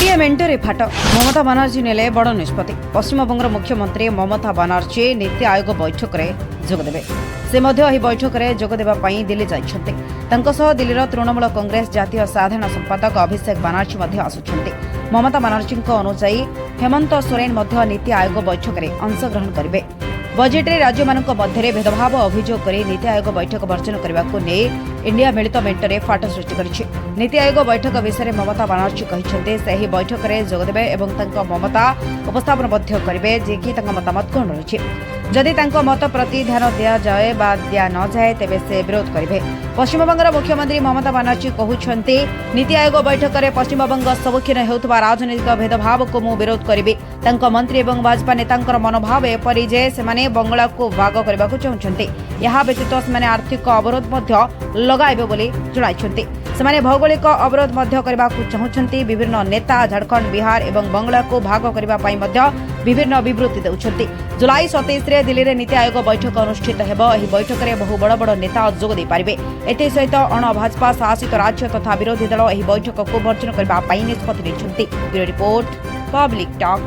NDA मेंटरे फाट ममता बानार्जी नेले बड़ निष्पत्ति। पश्चिमबंगर मुख्यमंत्री ममता बानार्जी नीति आयोग बैठक में जोगदेवे। से बैठक में जोगदेवा दिल्ली जाइछन्ते। दिल्लीर तृणमूल कांग्रेस जातीय साधारण संपादक अभिषेक बानार्जी आसुछन्ते। ममता बानार्जी अनुसायी हेमंत सोरेन नीति आयोग बैठक में अंशग्रहण करेंगे। बजेट में राज्य मान मध्य भेदभाव अभियोग कर नीति आयोग बैठक वर्जन करने को नहीं इंडिया मिलित मेंटरे फाट सृष्टि करिछि। नीति आयोग बैठक विषय ममता बानार्जी कहते से बैठक में जोगदेवे और ममता उपस्थापन करेंगे जे कि मतामत कौन रही। जदि मत प्रति ध्यान दि जाए दिया न जाए तेबे से विरोध करेंगे। पश्चिमबंगर मुख्यमंत्री ममता बानार्जी कहते नीति आयोग बैठक में पश्चिमबंग सम्मुखीन होता राजनीतिक भेदभाव को मु विरोध करी। मंत्री और भाजपा नेता मनोभाव एपरी जे से बंगला को भाग करने को चाहते। यह व्यतीत से आर्थिक अवरोध लगाइबे से भौगोलिक अवरोध करने को चाहते। विभिन्न नेता झारखंड बिहार और बंगला को भाग करने विभिन्न विवृत्ति देउछन्ति। जुलाई 27 रे दिल्ली रे नीति आयोग बैठक अनुष्ठित हेबो। एही बैठक रे बहु बड़ बड़ नेता जोग दे पारिबे। एते सहित अण भाजपा शासित राज्य तथा विरोधी दल एही बैठक को वर्जन करबा पई निष्पत्ति नेछन्ति। Bureau report, public talk.